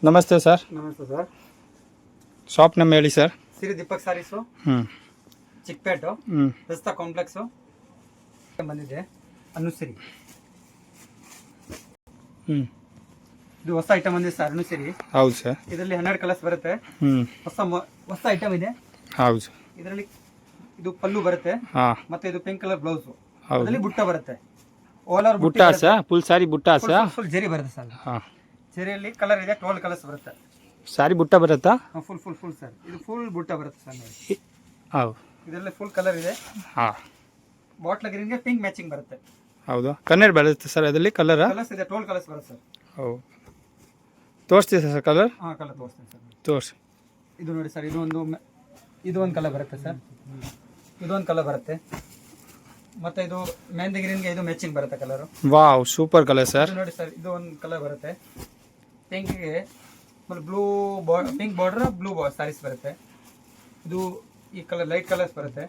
ನಮಸ್ತೆ ಸರ್. ನಮಸ್ತೆ sir. Shop ನಮ್ಮ ಹೇಳಿ ಸರ್. ಸಿರಿ ದೀಪಕ್ ಸಾರೀಸು, ಚಿಕ್ಕಪೇಟು, ರಸ್ತಾ ಕಾಂಪ್ಲೆಕ್ಸು ಬಂದಿದೆ. ಅನುಸಿರಿ ಇದು ಹೊಸ ಐಟಮ್ ಬಂದಿದೆ ಸರ್. ಅನುಸಿರಿ ಹೌದು ಸರ್. ಇದರಲ್ಲಿ 12 ಕಲರ್ಸ್ ಬರುತ್ತೆ. ಹೊಸ ಐಟಮ್ ಇದೆ. ಹೌದು ಸರ್. ಇದರಲ್ಲಿ ಇದು ಪಲ್ಲು ಬರುತ್ತೆ, ಮತ್ತೆ ಇದು ಪಿಂಕ್ ಕಲರ್ ಬ್ಲೌಸ್, ಅದರಲ್ಲಿ ಬುಟ್ಟ ಬರುತ್ತೆ. ಆಲ್ ಓವರ್ ಬುಟ್ಟ ಸರ್. ಫುಲ್ ಸಾರಿ ಬುಟ್ಟ ಸರ್. ಫುಲ್ ಜರಿ ಬರುತ್ತೆ ಸರ್. ಜರಿಯಲ್ಲಿ ಕಲರ್ ಇದೆ, 12 ಕಲರ್ಸ್ ಬರುತ್ತೆ. ಸಾರಿ ಬುಟ್ಟ ಬರುತ್ತಾ? Full full full sir. ಇದು ಫುಲ್ ಬುಟ್ಟ ಬರುತ್ತೆ ಸರ್ ನೋಡಿ. ಹೌದು. ಇದರಲ್ಲಿ ಫುಲ್ ಕಲರ್ ಇದೆ. ಬಾಟ್ಲ್ ಗ್ರೀನ್ಗೆ ಪಿಂಕ್ ಮ್ಯಾಚಿಂಗ್ ಬರುತ್ತೆ. ಹೌದು. ಕನ್ನಡ ಬರುತ್ತೆ ಸರ್. ಅದರಲ್ಲಿ ಕಲರ್ ಕಲರ್ಸ್ ಇದೆ, 12 ಕಲರ್ಸ್ ಬರುತ್ತೆ ಸರ್. ಹೌದು. ತೋರಿಸ್ತೀವಿ ಸರ್ ಕಲರ್? ಕಲರ್ ತೋರಿಸ್ತೀನಿ ಸರ್. ತೋರಿಸಿ. ಇದು ನೋಡಿ ಸರ್, ಇದು ಒಂದು ಕಲರ್ ಬರುತ್ತೆ ಸರ್. ಇದೊಂದು ಕಲರ್ ಬರುತ್ತೆ. ಮತ್ತೆ ಇದು ಮೆಹಂದಿ ಗ್ರೀನ್ಗೆ ಇದು ಮ್ಯಾಚಿಂಗ್ ಬರುತ್ತೆ colour. Wow, super colour sir. ನೋಡಿ ಸರ್, ಇದು ಒಂದು ಕಲರ್ ಬರುತ್ತೆ. ಪಿಂಕ್ಗೆ blue pink border blue saris ಬರುತ್ತೆ. ಇದು ಈ ಕಲರ್ ಲೈಟ್ ಕಲರ್ಸ್ ಬರುತ್ತೆ.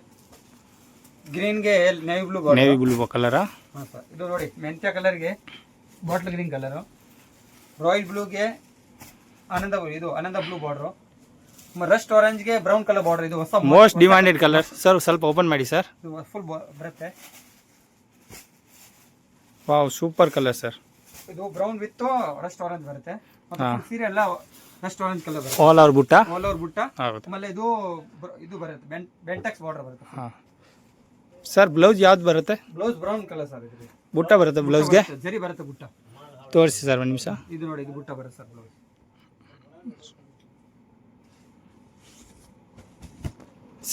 ಗ್ರೀನ್ಗೆ navy blue border. Navy blue colour. ಹಾಂ ಸರ್. ಇದು ನೋಡಿ ಮೆಂತ್ಯ ಕಲರ್ಗೆ ಬಾಟ್ಲ್ ಗ್ರೀನ್ ಕಲರು. ರಾಯಲ್ ಬ್ಲೂಗೆ ಆನಂದ ಬ್ಲೂ ಬಾರ್ಡರು. ರಸ್ಟ್ ಆರೆಂಜ್ಗೆ ಬ್ರೌನ್ ಕಲರ್ ಬಾರ್ಡರ್. ಇದು ಹೊಸ ಮೋಸ್ಟ್ ಡಿಮಾಂಡೆಡ್ ಕಲರ್ ಸರ್. ಸ್ವಲ್ಪ ಓಪನ್ ಮಾಡಿ ಸರ್. ಇದು ಫುಲ್ ಬರುತ್ತೆ. Wow, super colour sir. ಇದು ಬ್ರೌನ್ ವಿತ್ ರಸ್ಟ್ ಆರೆಂಜ್ ಬರುತ್ತೆ. ಸೀರೆ ಎಲ್ಲ ರಸ್ಟ್ ಆರೆಂಜ್ ಕಲರ್ ಬರುತ್ತೆ. ಆಲ್ ಓವರ್ ಬುಟ್ಟ. ಆಲ್ ಓವರ್ ಬುಟ್ಟ. ಹೌದು. ಆಮೇಲೆ ಇದು ಬರುತ್ತೆ, ಬೆಂಟೆಕ್ಸ್ ಬಾರ್ಡರ್ ಬರುತ್ತೆ. ಸರ್ ಬ್ಲೌಸ್ ಯಾವ್ದು ಬರುತ್ತೆ? Blouse brown colour sir. ಇದು ಬುಟ್ಟ ಬರುತ್ತೆ ಬ್ಲೌಸ್ಗೆ. ಜರಿ ಬರುತ್ತೆ ಬುಟ್ಟ. ತೋರಿಸಿ ಸರ್ ಒಂದು ನಿಮಿಷ. ಇದು ನೋಡಿ, ಇದು ಬುಟ್ಟ ಬರುತ್ತೆ ಸರ್ ಬ್ಲೌಸ್.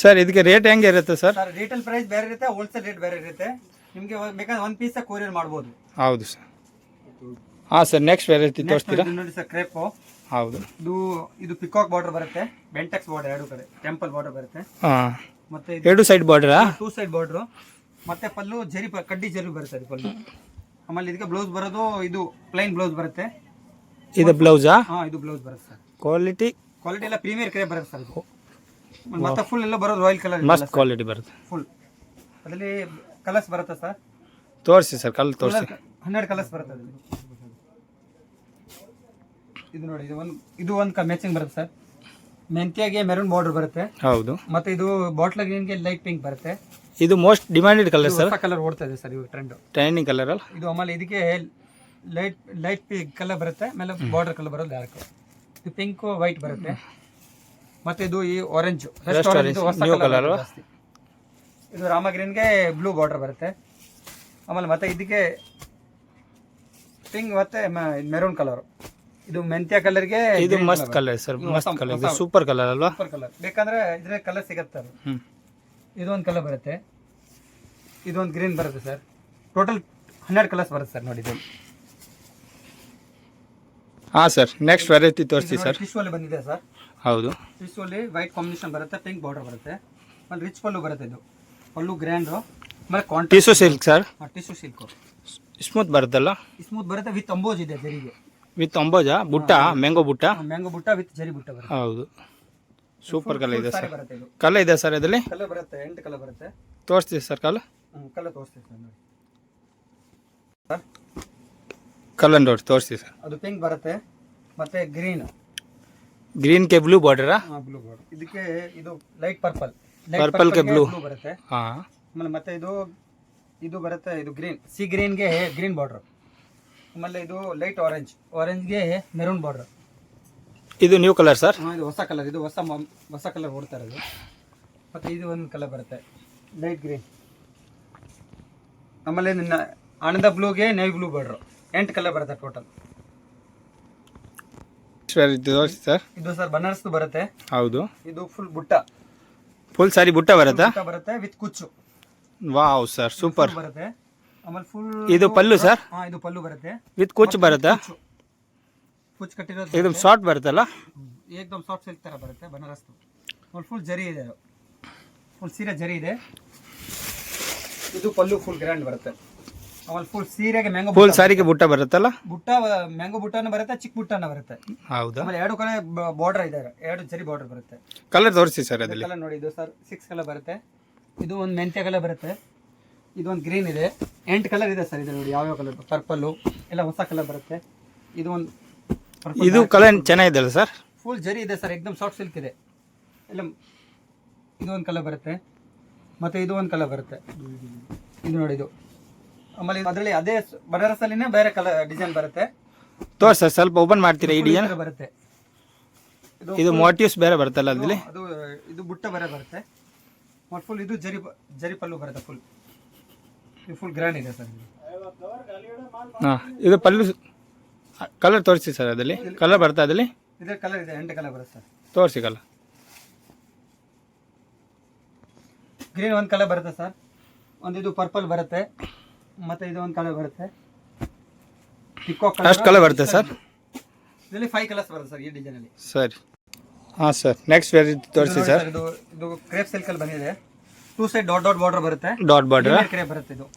ಸರ್ ಇದಕ್ಕೆ ರೇಟ್ ಹೆಂಗೆ ಇರುತ್ತೆ ಸರ್? ಸರ್ ರಿಟೇಲ್ ಪ್ರೈಸ್ ಬೇರೆ ಇರುತ್ತೆ, ಹೋಲ್ಸೇಲ್ ರೇಟ್ ಬೇರೆ ಇರುತ್ತೆ. ನಿಮಗೆ ಬೇಕಾದ್ರೆ ಒಂದು ಪೀಸ್ ಕೊರಿಯರ್ ಮಾಡ್ಬೋದು. ಹೌದು ಸರ್. ಹಾಂ ಸರ್, ನೆಕ್ಸ್ಟ್ ವೆರೈಟಿ ತೋರಿಸ್ತೀರಾ? ನೋಡಿ ಸರ್, ಕ್ರೇಪು. ಹೌದು. ಇದು ಪಿಕಾಕ್ ಬಾರ್ಡರ್ ಬರುತ್ತೆ, ಬೆಂಟೆಕ್ಸ್ ಬಾರ್ಡರ್ ಎರಡು ಕಡೆ ಟೆಂಪಲ್ ಬಾರ್ಡರ್ ಬರುತ್ತೆ. ಹಾಂ, ಮತ್ತೆ ಎರಡು ಸೈಡ್ ಬಾರ್ಡರಾ? 2 side border. ಮತ್ತೆ ಪಲ್ಲು ಕಡ್ಡಿ ಜರಿ ಬರುತ್ತೆ ಅದು ಪಲ್ಲು. ಆಮೇಲೆ ಇದಕ್ಕೆ ಬ್ಲೌಸ್ ಬರೋದು ಇದು ಪ್ಲೈನ್ ಬ್ಲೌಸ್ ಬರುತ್ತೆ. ಇದು ಬ್ಲೌಸಾ? ಇದು ಬ್ಲೌಸ್ ಬರುತ್ತೆ ಸರ್. ಕ್ವಾಲಿಟಿ ಎಲ್ಲ ಪ್ರೀಮಿಯರ್ ಕ್ರೇಪ್ ಬರುತ್ತೆ ಸರ್ ಇದು. ಮತ್ತೆ ಫುಲ್ ಎಲ್ಲ ಬರೋದು ರಾಯಲ್ ಕಲರ್. ಮಸ್ತ್ ಕ್ವಾಲಿಟಿ ಬರುತ್ತೆ ಫುಲ್. ಅದರಲ್ಲಿ ಕಲರ್ಸ್ ಬರುತ್ತೆ ಸರ್. ತೋರಿಸಿ ಸರ್, ಕಲರ್ ತೋರಿಸಿ. 12 ಕಲರ್ಸ್ ಬರುತ್ತೆ ಅದರಲ್ಲಿ. ಇದು ನೋಡಿ, ಇದು ಒಂದು ಮ್ಯಾಚಿಂಗ್ ಬರುತ್ತೆ ಸರ್. ಮೆಂತ್ಯಾಗೆ ಮೆರೂನ್ ಬಾರ್ಡರ್ ಬರುತ್ತೆ. ಹೌದು. ಮತ್ತೆ ಇದು ಬಾಟ್ಲ್ ಗ್ರೀನ್ಗೆ ಲೈಟ್ ಪಿಂಕ್ ಬರುತ್ತೆ. ಇದು most demanded colour sir. Colour ಓಡ್ತಾ ಇದೆ ಸರ್ ಇವಾಗ ಟ್ರೆಂಡಿಂಗ್ ಕಲರ್ ಅಲ್ಲ ಇದು. ಆಮೇಲೆ ಇದಕ್ಕೆ ಲೈಟ್ ಪಿಂಕ್ ಕಲರ್ ಬರುತ್ತೆ. ಆಮೇಲೆ ಬಾರ್ಡರ್ ಕಲರ್ ಬರೋದು ಡಾರ್ಕ್. ಇದು ಪಿಂಕ್ ವೈಟ್ ಬರುತ್ತೆ. ಮತ್ತೆ ಇದು ಈ ಆರೆಂಜ್ ಕಲರ್. ಇದು ರಾಮ ಗ್ರೀನ್ಗೆ ಬ್ಲೂ ಬಾರ್ಡರ್ ಬರುತ್ತೆ. ಆಮೇಲೆ ಮತ್ತೆ ಇದಕ್ಕೆ ಪಿಂಕ್ ಮತ್ತೆ ಮೆರೂನ್ ಕಲರ್. ಇದು ಮೆಂತ್ಯ ಕಲರ್ಗೆ ಇದು ಮಸ್ತ್ ಕಲರ್ ಸರ್. ಮಸ್ತ್ ಕಲರ್, ಸೂಪರ್ ಕಲರ್ ಅಲ್ವಾ? Super colour. ಬೇಕಂದ್ರೆ ಇದ್ರೆ ಕಲರ್ ಸಿಗುತ್ತೆ. ಇದೊಂದು ಕಲರ್ ಬರುತ್ತೆ, ಇದೊಂದು ಗ್ರೀನ್ ಬರುತ್ತೆ ಸರ್. ಟೋಟಲ್ 12 ಕಲರ್ಸ್ ಬರುತ್ತೆ ಸರ್. ನೋಡಿ ಇದು. ಹಾಂ ಸರ್, ನೆಕ್ಸ್ಟ್ ವೆರೈಟಿ ತೋರಿಸಿ ಸರ್. ಟಿಶ್ಯೂ ಅಲ್ಲಿ ಬಂದಿದೆ ಸರ್. ಹೌದು. ಟಿಶ್ಯೂ ಅಲ್ಲಿ ವೈಟ್ ಕಾಂಬಿನೇಷನ್ ಬರುತ್ತೆ, ಪಿಂಕ್ ಬಾರ್ಡರ್ ಬರುತ್ತೆ. ಆಮೇಲೆ ರಿಚ್ ಪಲ್ಲು ಬರುತ್ತೆ. ಇದು ಪಲ್ಲು ಗ್ರ್ಯಾಂಡ್. ಆಮೇಲೆ tissue silk sir. Tissue silk smooth ಬರುತ್ತಲ್ಲ? ಸ್ಮೂತ್ ಬರುತ್ತೆ. ವಿತ್ ಅಂಬೋಜ್ ಇದೆ ಜರಿಗೆ. ವಿತ್ ಅಂಬೋಜಾ? ಬುಟ್ಟ ಮ್ಯಾಂಗೋ ಬುಟ್ಟ ವಿತ್ ಜರಿ ಬುಟ್ಟ ಬರುತ್ತೆ. ಹೌದು, ಸೂಪರ್ ಕಲರ್ ಇದೆ ಸರ್. ಬರುತ್ತೆ. ಇದು ಕಲರ್ ಇದೆ ಸರ್ ಇದರಲ್ಲಿ? ಕಲರ್ ಬರುತ್ತೆ, 8 ಕಲರ್ ಬರುತ್ತೆ. ತೋರಿಸ್ತೀವಿ ಸರ್ ಕಲರ್. ಕಲರ್ ತೋರಿಸ್ತೀವಿ ಸರ್ ನೋಡಿ. ಕಲರ್ ನೋಡಿ ತೋರಿಸ್ತೀವಿ ಸರ್. ಅದು ಪಿಂಕ್ ಬರುತ್ತೆ, ಮತ್ತೆ ಗ್ರೀನ್ಗೆ ಬ್ಲೂ ಬಾರ್ಡರಾ? Blue border. ಇದಕ್ಕೆ ಇದು ಲೈಟ್ ಪರ್ಪಲ್ ಗೆ ಬ್ಲೂ ಬರುತ್ತೆ. ಹಾಂ. ಆಮೇಲೆ ಮತ್ತೆ ಇದು ಬರುತ್ತೆ, ಇದು ಸಿ ಗ್ರೀನ್ಗೆ ಗ್ರೀನ್ ಬಾರ್ಡರ್. ಆಮೇಲೆ ಇದು ಲೈಟ್ ಆರೆಂಜ್ಗೆ ಮೆರೂನ್ ಬಾರ್ಡರ್. ಇದು ನ್ಯೂ ಕಲರ್ ಸರ್. ಇದು ಹೊಸ ಕಲರ್. ಇದು ಹೊಸ ಕಲರ್ ಓಡ್ತಾ ಇರೋದು. ಮತ್ತೆ ಇದು ಒಂದು ಕಲರ್ ಬರುತ್ತೆ, ಲೈಟ್ ಗ್ರೀನ್. ಆಮೇಲೆ ಆನಂದ ಬ್ಲೂಗೆ ನೇವಿ ಬ್ಲೂ ಬಾರ್ಡರ್. 8 ಕಲರ್ ಬರುತ್ತೆ ಟೋಟಲ್. ಸರ್ ಇದು ಸರ್ ಬನಾರಸ್ ಬರುತ್ತೆ. ಹೌದು. ಇದು ಫುಲ್ ಫುಲ್ ಸಾರಿ ಬುಟ್ಟ ಬರುತ್ತೆ ವಿತ್ ಕುಚ್ಚು. ವಾವ್ ಸರ್, ಸೂಪರ್ ಬರುತ್ತೆ. ಆಮೇಲೆ ಫುಲ್ ಇದು ಪಲ್ಲು ಸರ್. ಇದು ಪಲ್ಲು ಬರುತ್ತೆ ವಿತ್ ಕುಚ್ಚು ಬರುತ್ತೆ. ಕುಚ್ಚು ಕಟ್ಟಿರೋದು. ಇದು ಶಾರ್ಟ್ ಬರುತ್ತಲ್ಲ? ಏಕದಮ್ ಸಾಫ್ಟ್ ಸಿಲ್ಕ್ ತರ ಬರುತ್ತೆ ಬನಾರಸ್. ಫುಲ್ ಜರಿ ಇದೆ, ಫುಲ್ ಸೀರೆ ಜರಿ ಇದೆ. ಇದು ಪಲ್ಲು ಫುಲ್ ಗ್ರ್ಯಾಂಡ್ ಬರುತ್ತೆ. ಆಮೇಲೆ ಫುಲ್ ಸೀರೆಗೆ ಮ್ಯಾಂಗೋ ಫುಲ್ ಸಾರಿಗೆ ಬುಟ್ಟ ಬರುತ್ತಲ್ಲ? ಬುಟ್ಟ ಮ್ಯಾಂಗೋ ಬುಟ್ಟನ ಬರುತ್ತೆ, ಚಿಕ್ಕ ಬುಟ್ಟನ ಬರುತ್ತೆ. ಹೌದಾ? ಆಮೇಲೆ 2 ಕಡೆ ಬಾರ್ಡರ್ ಇದೆ, 2 ಜರಿ ಬಾರ್ಡರ್ ಬರುತ್ತೆ. ಕಲರ್ ತೋರಿಸಿ ಸರ್ ಅದರಲ್ಲಿ. ಕಲರ್ ನೋಡಿ, ಇದು ಸರ್ 6 ಕಲರ್ ಬರುತ್ತೆ. ಇದು ಒಂದು ಮೆಂತ್ಯ ಕಲರ್ ಬರುತ್ತೆ. ಇದೊಂದು ಗ್ರೀನ್ ಇದೆ. 8 ಕಲರ್ ಇದೆ ಸರ್. ಇದು ನೋಡಿ ಯಾವ ಕಲರ್. ಪರ್ಪಲ್ಲು ಎಲ್ಲ ಹೊಸ ಕಲರ್ ಬರುತ್ತೆ. ಇದು ಒಂದು ಇದು ಕಲರ್ ಚೆನ್ನಾಗಿದೆಯಲ್ಲ ಸರ್? ಫುಲ್ ಜರಿ ಇದೆ ಸರ್, ಎಕ್ದಮ್ ಸಾಫ್ಟ್ ಸಿಲ್ಕ್ ಇದೆ. ಎಲ್ಲ ಇದು ಒಂದು ಕಲರ್ ಬರುತ್ತೆ, ಮತ್ತು ಇದು ಒಂದು ಕಲರ್ ಬರುತ್ತೆ. ಇದು ನೋಡಿ ಇದು. ಆಮೇಲೆ ಅದರಲ್ಲಿ ಅದೇ ಬನಾರಸಲ್ಲಿನೇ ಬೇರೆ ಕಲರ್ ಡಿಸೈನ್ ಬರುತ್ತೆ. ತೋರ್ಸಿ ಸರ್, ಸ್ವಲ್ಪ ಓಪನ್ ಮಾಡ್ತೀರಾ ಈ ಡಿಸೈನ್? ಬರುತ್ತೆ ಇದು ಮೋಟಿವ್ಸ್ ಬೇರೆ ಬರುತ್ತಲ್ಲ ಅದ್ರಲ್ಲಿ? ಅದು ಇದು ಬುಟ್ಟ ಬೇರೆ ಬರುತ್ತೆ. ಮತ್ತು ಫುಲ್ ಇದು ಜರಿ ಪಲ್ಲು ಬರುತ್ತೆ. ಇದು ಫುಲ್ ಗ್ರ್ಯಾಂಡ್ ಇದೆ ಸರ್. ಹಾಂ, ಇದು ಪಲ್ಲು ಕಲರ್ ತೋರಿಸಿ ಸರ್. ಅದರಲ್ಲಿ ಕಲರ್ ಬರುತ್ತೆ? ಅದರಲ್ಲಿ ಇದೇ ಕಲರ್ ಇದೆ, 8 ಕಲರ್ ಬರುತ್ತೆ ಸರ್. ತೋರಿಸಿ ಕಲರ್. ಗ್ರೀನ್ ಒಂದು ಕಲರ್ ಬರುತ್ತೆ ಸರ್, ಒಂದು ಇದು ಪರ್ಪಲ್ ಬರುತ್ತೆ, ಮತ್ತು ಇದು ಒಂದು ಕಲರ್ ಬರುತ್ತೆ. ಅಷ್ಟು ಕಲರ್ ಬರುತ್ತೆ ಸರ್? ಇದರಲ್ಲಿ 5 ಕಲರ್ಸ್ ಬರುತ್ತೆ ಸರ್ ಈ ಡಿಸೈನಲ್ಲಿ. ಸರಿ, ಹಾಂ ಸರ್. ನೆಕ್ಸ್ಟ್ ವೆರೈಟಿ ತೋರಿಸಿ ಸರ್. ಇದು ಕ್ರೇಪ್ ಸಿಲ್ಕಲ್ಲಿ ಬಂದಿದೆ. 2 ಸೈಡ್ ಡಾಟ್ ಡಾಟ್ ಬಾರ್ಡರ್ ಬರುತ್ತೆ. ಡಾಟ್ ಬಾರ್ಡರ್ ಕ್ರೇಪ್ ಬರುತ್ತೆ. ಇದು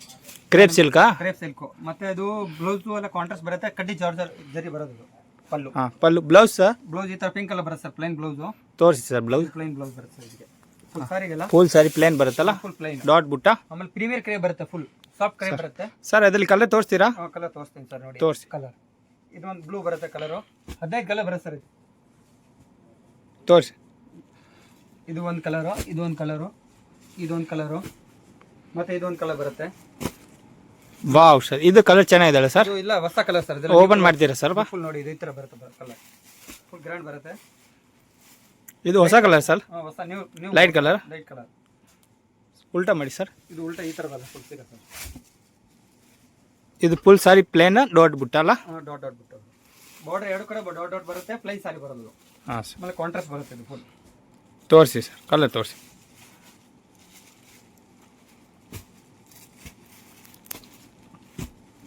ಕ್ರೇಪ್ ಸಿಲ್ಕಾ? Crepe silk. ಮತ್ತೆ ಅದು ಬ್ಲೌಸ್ ಎಲ್ಲ ಕಾಂಟ್ರಾಸ್ಟ್ ಬರುತ್ತೆ. ಕಡ್ಡಿ ಜಾರ್ಜರ್ ಜರಿ ಬರೋದು. ಇದು ಪಲ್ಲು. ಹಾಂ, ಪಲ್ಲು. Blouse sir? ಬ್ಲೌಸ್ ಈ ಥರ ಪಿಂಕ್ ಕಲರ್ ಬರುತ್ತೆ ಸರ್, ಪ್ಲೈನ್ ಬ್ಲೌಸು. ತೋರಿಸಿ ಸರ್ ಬ್ಲೌಸ್. ಪ್ಲೈನ್ ಬ್ಲೌಸ್ ಬರುತ್ತೆ ಸರ್ ಇದಕ್ಕೆ. ಫುಲ್ ಸಾರಿಗೆಲ್ಲ ಫುಲ್ ಸಾರಿ ಪ್ಲೇನ್ ಬರುತ್ತಲ್ಲ? Full plain. ಡಾಟ್ ಬುಟ್ಟ. ಆಮೇಲೆ ಪ್ರೀಮಿಯರ್ ಕ್ರೇಪ್ ಬರುತ್ತೆ, ಫುಲ್ ಸಾಫ್ಟ್ ಕ್ರೇಪ್ ಬರುತ್ತೆ ಸರ್. ಅದರಲ್ಲಿ ಕಲರ್ ತೋರಿಸ್ತೀರಾ? ಕಲರ್ ತೋರಿಸ್ತೀನಿ ಸರ್, ನೋಡಿ. ತೋರಿಸಿ ಕಲರ್. ಇದು ಒಂದು ಬ್ಲೂ ಬರುತ್ತೆ ಕಲರು. 15 ಕಲರ್ ಬರುತ್ತೆ ಸರ್ ಇದು. ತೋರಿಸಿ. ಇದು ಒಂದು ಕಲರು, ಇದು ಒಂದು ಕಲರು, ಇದೊಂದು ಕಲರು, ಮತ್ತೆ ಇದೊಂದು ಕಲರ್ ಬರುತ್ತೆ. ವಾವ್ ಸರ್, ಇದು ಕಲರ್ ಚೆನ್ನಾಗಿದೆಲ್ಲ ಸರ್? ಇದು ಇಲ್ಲ, ಹೊಸ ಕಲರ್ ಸರ್. ಓಪನ್ ಮಾಡ್ತೀರಾ ಸರ್? ಫುಲ್ ನೋಡಿ, ಇದು ಈ ಥರ ಬರುತ್ತೆ ಕಲರ್. ಫುಲ್ ಗ್ರ್ಯಾಂಡ್ ಬರುತ್ತೆ. ಇದು ಹೊಸ ಕಲರ್ ಸರ್? ಹೊಸ new light colour. Light colour. ಉಲ್ಟಾ ಮಾಡಿ ಸರ್. ಇದು ಉಲ್ಟಾ ಈ ಥರ ಬರುತ್ತೆ, ಫುಲ್ ಸಿಗುತ್ತೆ ಸರ್. ಇದು ಫುಲ್ ಸಾರಿ ಪ್ಲೇನ್ ಡಾಟ್ ಬುಟ್ಟ ಅಲ್ಲ? ಡಾಟ್ ಡಾಟ್ ಬಿಟ್ಟು ಬಾರ್ಡರ್ ಎರಡು ಕಡೆ ಡಾಟ್ ಡಾಟ್ ಬರುತ್ತೆ. ಪ್ಲೈನ್ ಸಾರಿ ಬರೋದು. ಹಾಂ ಸರ್. ಆಮೇಲೆ ಕಾಂಟ್ರಾಸ್ಟ್ ಬರುತ್ತೆ ಇದು ಫುಲ್. ತೋರಿಸಿ ಸರ್, ಕಲರ್ ತೋರಿಸಿ.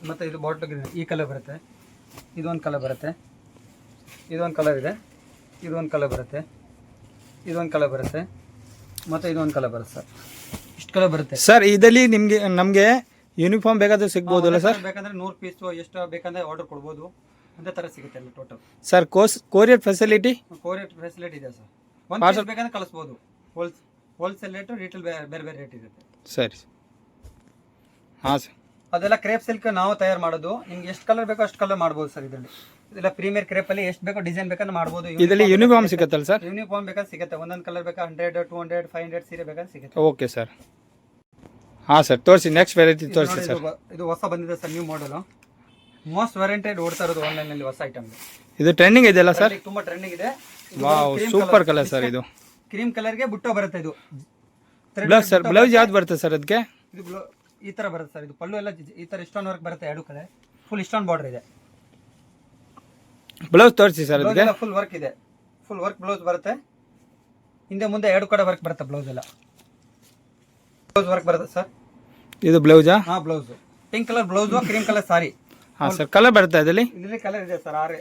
ಮತ್ತು ಇದು ಬಾಟ್ಲ್ ಈ ಕಲರ್ ಬರುತ್ತೆ. ಇದೊಂದು ಕಲರ್ ಬರುತ್ತೆ, ಇದೊಂದು ಕಲರ್ ಇದೆ, ಇದೊಂದು ಕಲರ್ ಬರುತ್ತೆ, ಇದೊಂದು ಕಲರ್ ಬರುತ್ತೆ, ಮತ್ತು ಇದೊಂದು ಕಲರ್ ಬರುತ್ತೆ ಸರ್. ಇಷ್ಟು ಕಲರ್ ಬರುತ್ತೆ ಸರ್. ಇದರಲ್ಲಿ ನಮಗೆ ಯೂನಿಫಾರ್ಮ್ ಬೇಕಾದ್ರೆ ಸಿಗ್ಬೋದಲ್ಲ ಸರ್? ಬೇಕಂದ್ರೆ 100 ಪೀಸು ಎಷ್ಟು ಬೇಕಂದ್ರೆ ಆರ್ಡರ್ ಕೊಡ್ಬೋದು. ಅದೇ ಥರ ಸಿಗುತ್ತೆ ಎಲ್ಲ total. Sir courier facility? Courier facility ಇದೆ ಸರ್. ಒಂದು ಪೀಸ್ ಬೇಕಂದ್ರೆ ಕಳಿಸ್ಬೋದು. ಹೋಲ್ಸೇಲ್ ರೇಟು, ರಿಟೇಲ್ ಬೇರೆ ಬೇರೆ ರೇಟ್ ಇರುತ್ತೆ. ಸರಿ. ಹಾಂ ಸರ್. ಅದೆಲ್ಲ ಕ್ರೇಪ್ ಸಿಲ್ಕ್ ನಾವು ತಯಾರು ಮಾಡೋದು. ನಿಮ್ಗೆ ಎಷ್ಟು ಕಲರ್ ಬೇಕೋ ಅಷ್ಟು ಕಲರ್ ಮಾಡ್ಬೋದು ಸರ್ ಇದರಲ್ಲಿ. ಇದೆಲ್ಲ ಪ್ರೀಮಿಯರ್ ಕ್ರೇಪಲ್ಲಿ ಎಷ್ಟು ಬೇಕೋ ಡಿಸೈನ್ ಬೇಕಂದ್ರೆ ಮಾಡ್ಬೋದು. ಇದರಲ್ಲಿ ಯೂನಿಫಾರ್ಮ್ ಸಿಗುತ್ತಲ್ಲ ಸರ್? ಯೂನಿಫಾರ್ಮ್ ಬೇಕಾದ್ರೆ ಸಿಗುತ್ತೆ. ಒಂದೊಂದು ಕಲರ್ ಬೇಕಾ 100, 200, 500 ಸೀರೆ ಬೇಕಾದ್ರೆ ಸಿಗುತ್ತೆ. Okay sir. ಹಾಂ ಸರ್, ತೋರಿಸಿ. ನೆಕ್ಸ್ಟ್ ವೆರೈಟಿ ತೋರಿಸಿ ಸರ್. ಇದು ಹೊಸ ಬಂದಿದೆ ಸರ್, ನ್ಯೂ ಮಾಡಲು. ಮೋಸ್ಟ್ ವೆರೈಟೆಡ್ ಓಡ್ತಾ ಇರೋದು ಆನ್ಲೈನಲ್ಲಿ ಹೊಸ ಐಟಮ್. ಇದು ಟ್ರೆಂಡಿಂಗ್ ಇದೆಯಲ್ಲ ಸರ್? ತುಂಬಾ ಟ್ರೆಂಡಿಂಗ್ ಇದೆ. Wow, super colour sir. ಇದು ಕ್ರೀಮ್ ಕಲರ್ಗೆ ಬುಟ್ಟ ಬರುತ್ತೆ. ಇದು ಬ್ಲೌಸ್ ಸರ್? ಬ್ಲೌಸ್ ಯಾವ್ದು ಬರುತ್ತೆ ಸರ್ ಅದಕ್ಕೆ? ಇದು ಈ ತರ ಬರುತ್ತೆ ಸರ್. ಇದು ಪಲ್ಲು ಎಲ್ಲ ಈ ತರ ಇಷ್ಟೊಂದು ವರ್ಕ್ ಬರುತ್ತೆ. ಎರಡು ಕಡೆ ಫುಲ್ ಇಷ್ಟೊಂದು ಬಾರ್ಡರ್ ಇದೆ. ಬ್ಲೌಸ್ ತೋರಿಸಿ ಸರ್ ಅದಕ್ಕೆ. ಫುಲ್ ವರ್ಕ್ ಇದೆ. ಫುಲ್ ವರ್ಕ್ ಬ್ಲೌಸ್ ಬರುತ್ತೆ. ಹಿಂದೆ ಮುಂದೆ ಎರಡು ಕಡೆ ವರ್ಕ್ ಬರುತ್ತೆ. ಬ್ಲೌಸ್ ಎಲ್ಲ ಬ್ಲೌಸ್ ವರ್ಕ್ ಬರುತ್ತೆ ಸರ್. ಇದು ಬ್ಲೌಸಾ? ಹಾ, blouse. Pink colour blouse, cream colour sari. ಹಾಂ ಸರ್. ಕಲರ್ ಬರುತ್ತೆ ಇದರಲ್ಲಿ? ಇದರಲ್ಲಿ ಕಲರ್ ಇದೆ ಸರ್.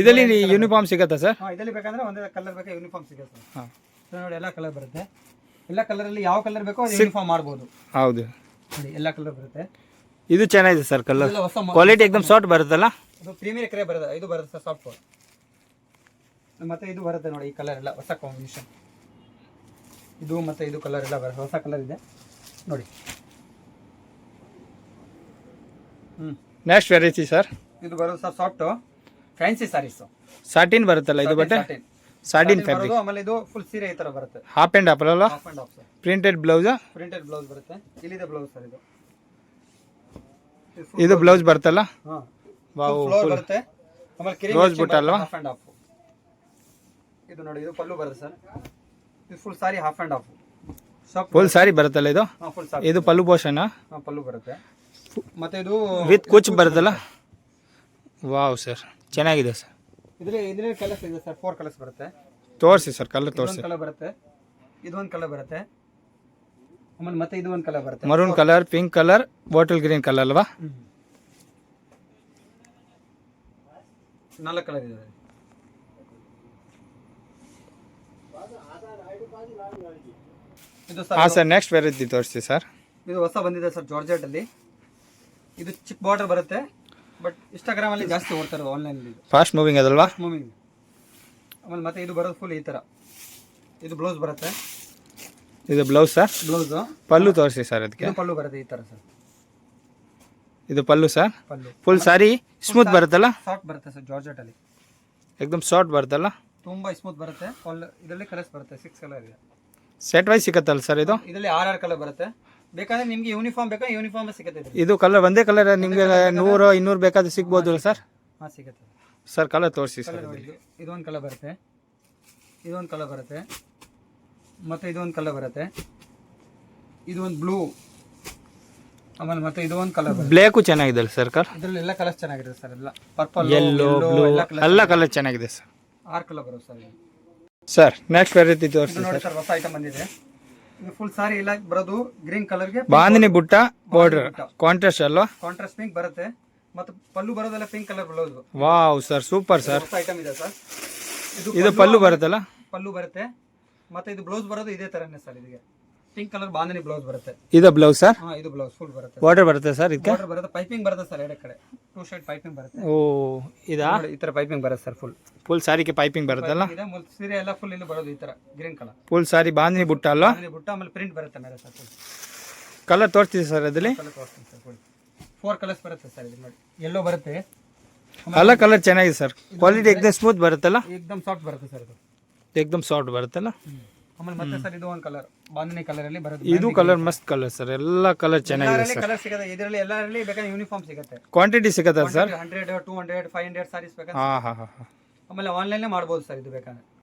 ಇದರಲ್ಲಿ ಯೂನಿಫಾರ್ಮ್ ಸಿಗುತ್ತಾ ಸರ್? ಹಾಂ, ಇದರಲ್ಲಿ ಬೇಕಂದ್ರೆ ಒಂದೇ ಕಲರ್ ಬೇಕಾ ಯೂನಿಫಾರ್ಮ್ ಸಿಗುತ್ತೆ ಸರ್. ಹಾಂ ನೋಡಿ, ಎಲ್ಲ ಕಲರ್ ಬರುತ್ತೆ. ಎಲ್ಲ ಕಲರಲ್ಲಿ ಯಾವ ಕಲರ್ ಬೇಕೋ ಅದು ಯೂನಿಫಾರ್ಮ್ ಮಾಡ್ಬೋದು. ಹೌದು, ನೋಡಿ ಎಲ್ಲ ಕಲರ್ ಬರುತ್ತೆ. ಇದು ಚೆನ್ನಾಗಿದೆ ಸರ್ ಕಲರ್. ಹೊಸ ಕ್ವಾಲಿಟಿ ಎಕ್ದಮ್ ಸಾಫ್ಟ್ ಬರುತ್ತಲ್ಲ? ಇದು ಪ್ರೀಮಿಯರ್ ಕ್ರೇಪ್ ಬರುತ್ತೆ. ಇದು ಬರುತ್ತೆ ಸರ್ ಸಾಫ್ಟ್. ಮತ್ತೆ ಇದು ಬರುತ್ತೆ ನೋಡಿ, ಈ ಕಲರ್ ಎಲ್ಲ ಹೊಸ ಕಾಂಬಿನೇಷನ್. ಇದು ಮತ್ತೆ ಇದು ಕಲರ್ ಎಲ್ಲ ಬರುತ್ತೆ. ಹೊಸ ಕಲರ್ ಇದೆ ನೋಡಿ. Next variety sir. ಇದು ಬರೋದು sir soft fancy sarees. Satin ಬರುತ್ತಲ್ಲ ಇದು ಬಟ್ಟೆ? Satin fabric. ಆಮೇಲೆ ಇದು ಫುಲ್ ಸೀರೆ ಈ ತರ ಬರುತ್ತೆ. ಹಾಫ್ ಅಂಡ್ ಹಾಫ್ ಅಲ್ಲ? Half and half sir. Printed blouse? Printed blouse ಬರುತ್ತೆ. ಇಲ್ಲಿದೆ ಬ್ಲೌಸ್ ಸರ್. ಇದು ಬ್ಲೌಸ್ ಬರುತ್ತಲ್ಲ? ಹಾ, ವಾವ್, ಫ್ಲೋರ್ ಬರುತ್ತೆ. ಆಮೇಲೆ ಕಿರಿ ಬ್ಲೌಸ್ ಬುಟ್ಟ ಅಲ್ವಾ? Half and half. ಇದು ನೋಡಿ, ಇದು ಪಲ್ಲು ಬರುತ್ತೆ ಸರ್. ಇದು full sari half and half. Full sari ಬರುತ್ತಲ್ಲ ಇದು? ಹಾ, ಫುಲ್ ಸಾರಿ. ಇದು ಪಲ್ಲು ಪೋರ್ಷನ್? ಹಾ, ಪಲ್ಲು ಬರುತ್ತೆ. ಮತ್ತೆ ಇದು ವಿತ್ ಕುಚ್ ಬರುತ್ತಲ್ಲ? ವಾವ್ ಸರ್, ಚೆನ್ನಾಗಿದೆ ಸರ್. ಇದರಲ್ಲಿ ಕಲರ್ಸ್ ಇದೆ ಸರ್. 4 ಕಲರ್ಸ್ ಬರುತ್ತೆ. ತೋರಿಸಿ ಸರ್, ಕಲರ್ ತೋರಿಸಿ. ಕಲರ್ ಬರುತ್ತೆ, ಇದೊಂದು ಕಲರ್ ಬರುತ್ತೆ, ಆಮೇಲೆ ಮತ್ತೆ ಇದು ಒಂದು ಕಲರ್ ಬರುತ್ತೆ. Maroon colour, pink colour, bottle green colour ಅಲ್ವಾ? 4 ಕಲರ್ ಇದೆ. ಇದು ಹಾಂ ಸರ್. ನೆಕ್ಸ್ಟ್ ವೆರೈಟಿ ತೋರಿಸಿ ಸರ್. ಇದು ಹೊಸ ಬಂದಿದೆ ಸರ್, ಜಾರ್ಜೆಟ್ ಅಲ್ಲಿ. ಇದು ಚಿಕ್ಕ ಬಾರ್ಡರ್ ಬರುತ್ತೆ, ಬಟ್ ಇನ್ಸ್ಟಾಗ್ರಾಮ್ ಅಲ್ಲಿ ಜಾಸ್ತಿ ಓಡ್ತಾ ಇರೋದು, ಆನ್ಲೈನ್ ಅಲ್ಲಿ. ಫಾಸ್ಟ್ ಮೂವಿಂಗ್ ಅದಲ್ವಾ? ಮೂವಿಂಗ್. ಆಮೇಲೆ ಮತ್ತೆ ಇದು ಬರೋದು ಫುಲ್ ಈ ತರ. ಇದು ಬ್ಲೌಸ್ ಬರುತ್ತೆ. ಇದು ಬ್ಲೌಸ್ ಸರ್? ಬ್ಲೌಸ್. ಪಲ್ಲು ತೋರಿಸಿ ಸರ್ ಅದಕ್ಕೆ. ಇದು ಪಲ್ಲು ಬರುತ್ತೆ ಈ ತರ ಸರ್. ಇದು ಪಲ್ಲು ಸರ್. ಪಲ್ಲು ಫುಲ್ ಸಾರಿ ಸ್ಮೂತ್ ಬರುತ್ತಲ್ಲ? ಸಾಫ್ಟ್ ಬರುತ್ತೆ ಸರ್ ಜಾರ್ಜೆಟ್ ಅಲ್ಲಿ. ಏಕದಮ್ ಸಾಫ್ಟ್ ಬರುತ್ತಲ್ಲ. ತುಂಬ ಸ್ಮೂತ್ ಬರುತ್ತೆ. ಇದರಲ್ಲಿ ಕಲರ್ಸ್ ಬರುತ್ತೆ, 6 ಕಲರ್ ಇದೆ. ಸೆಟ್ ವೈಸ್ ಸಿಗುತ್ತಲ್ಲ ಸರ್ ಇದು? ಇದರಲ್ಲಿ 6 ಕಲರ್ ಬರುತ್ತೆ. ಬೇಕಾದ್ರೆ ನಿಮಗೆ ಯೂನಿಫಾರ್ಮ್ ಬೇಕಾ ಯೂನಿಫಾರ್ಮ್ ಸಿಗುತ್ತೆ ಇದ್ರಲ್ಲಿ. ಇದು ಕಲರ್ ಒಂದೇ ಕಲರ್ ನಿಮಗೆ 100 200 ಬೇಕಾದ್ರೆ ಸಿಗ್ಬೋದು ಸರ್? ಹಾಂ ಸಿಗುತ್ತೆ ಸರ್ ಕಲರ್ ತೋರಿಸಿ ಸರ್. ಇದೊಂದು ಕಲರ್ ಬರುತ್ತೆ, ಇದೊಂದು ಕಲರ್ ಬರುತ್ತೆ, ಮತ್ತು ಇದೊಂದು ಕಲರ್ ಬರುತ್ತೆ, ಇದೊಂದು ಬ್ಲೂ, ಆಮೇಲೆ ಮತ್ತೆ ಇದೊಂದು ಕಲರ್ ಬರುತ್ತೆ. ಬ್ಲ್ಯಾಕು ಚೆನ್ನಾಗಿದೆ ಸರ್ ಕಲರ್. ಇದರಲ್ಲಿ ಎಲ್ಲ ಕಲರ್ಸ್ ಚೆನ್ನಾಗಿದೆ ಸರ್. ಎಲ್ಲ ಪರ್ಪಲ್, ಯೆಲ್ಲೋ, ಬ್ಲೂ ಎಲ್ಲ ಕಲರ್ ಚೆನ್ನಾಗಿದೆ ಸರ್. 6 ಕಲರ್ ಬರುತ್ತೆ ಸರ್. ಸರ್ ನೆಕ್ಸ್ಟ್ ವೆರೈಟಿ ತೋರಿಸಿ ನೋಡಿ ಸರ್. ಸರ್, ಹೊಸ ಐಟಮ್ ಬಂದಿದೆ. ಇದು ಫುಲ್ ಸಾರಿ ಎಲ್ಲ ಬರೋದು ಗ್ರೀನ್ ಕಲರ್ಗೆ ಬಾಂದಿನಿ ಬುಟ್ಟ ಬಾರ್ಡರ್ ಕಾಂಟ್ರಾಸ್ಟ್ ಅಲ್ವಾ? ಕಾಂಟ್ರಾಸ್ಟ್ ಪಿಂಕ್ ಬರುತ್ತೆ, ಮತ್ತು ಪಲ್ಲು ಬರೋದೆಲ್ಲ ಪಿಂಕ್ ಕಲರ್ ಬರೋದು. Wow sir, super sir. ಹೊಸ ಐಟಮ್ ಇದೆ ಸರ್. ಇದು ಪಲ್ಲು ಬರುತ್ತಲ್ಲ? ಪಲ್ಲು ಬರುತ್ತೆ, ಮತ್ತೆ ಇದು ಬ್ಲೌಸ್ ಬರೋದು ಇದೇ ತರನೇ ಸರ್. ಇದಕ್ಕೆ ಪಿಂಕ್ ಕಲರ್ ಬಾಂಧನಿ ಬ್ಲೌಸ್ ಬರುತ್ತೆ. ಇದು ಬ್ಲೌಸ್ ಸರ್? ಹಾ, ಇದು ಬ್ಲೌಸ್ ಫುಲ್ ಬರುತ್ತೆ. ಬಾರ್ಡರ್ ಬರುತ್ತೆ ಸರ್ ಇದಕ್ಕೆ? ಬಾರ್ಡರ್ ಬರುತ್ತೆ, ಪೈಪಿಂಗ್ ಬರುತ್ತೆ ಸರ್. ಎರಡೇ ಕಡೆ 2 ಸೈಡ್ ಪೈಪಿಂಗ್ ಬರುತ್ತೆ. ಓ ಇದಾ? ನೋಡಿ, ಈ ತರ ಪೈಪಿಂಗ್ ಬರುತ್ತೆ ಸರ್. ಫುಲ್ ಸಾರಿಗೆ ಪೈಪಿಂಗ್ ಬರುತ್ತಲ್ಲ? ಇದೆ ಸೀರೆ ಎಲ್ಲ ಫುಲ್ ಇಲ್ಲಿ ಬರೋದು ಈ ತರ ಗ್ರೀನ್ ಕಲರ್. ಫುಲ್ ಸಾರಿ ಬಾಂದಿನಿ ಬುಟ್ಟ ಅಲ್ವಾ? ಬಾಂಧನಿ ಬುಟ್ಟ, ಆಮೇಲೆ ಪ್ರಿಂಟ್ ಬರುತ್ತೆ ಮೇಲೆ ಸರ್. ಫುಲ್ ಕಲರ್ ತೋರಿಸ್ತೀವಿ ಸರ್ ಅದ್ರಲ್ಲಿ? ಕಲರ್ ತೋರಿಸ್ತೀನಿ ಸರ್. ಫುಲ್ 4 ಕಲರ್ಸ್ ಬರುತ್ತೆ ಸರ್. ಇದು ನೋಡಿ, ಯೆಲ್ಲೋ ಬರುತ್ತೆ. ಎಲ್ಲ ಕಲರ್ ಚೆನ್ನಾಗಿದೆ ಸರ್. ಕ್ವಾಲಿಟಿ ಏಕದಮ್ ಸ್ಮೂತ್ ಬರುತ್ತಲ್ಲ? ಏಕದಮ್ ಸಾಫ್ಟ್ ಬರುತ್ತೆ ಸರ್. ಇದು ಏಕದಮ್ ಸಾಫ್ಟ್ ಬರುತ್ತಲ್ಲ? ಆಮೇಲೆ ಮತ್ತೆ ಸರ್ ಇದು ಒಂದು ಕಲರ್ ಬಾಂಧನಿ ಕಲರ್ ಅಲ್ಲಿ ಬರುತ್ತೆ. ಇದು ಕಲರ್ ಮಸ್ತ್ ಕಲರ್ ಸರ್. ಎಲ್ಲ ಕಲರ್ ಚೆನ್ನಾಗಿದೆ ಸರ್. ಕಲರ್ ಸಿಗುತ್ತೆ ಇದರಲ್ಲಿ. ಎಲ್ಲರಲ್ಲಿ ಬೇಕಾದ್ರೆ ಯೂನಿಫಾರ್ಮ್ ಸಿಗುತ್ತೆ. ಕ್ವಾಂಟಿಟಿ ಸಿಗುತ್ತಾ ಸರ್? 100 200 500 ಸಾರೀಸ್ ಬೇಕಾದ್ರೆ. ಹಾ ಹಾ ಹಾ. ಆಮೇಲೆ ಆನ್ಲೈನ್ ಮಾಡ್ಬೋದು ಸರ್ ಇದು ಬೇಕಾದ್ರೆ.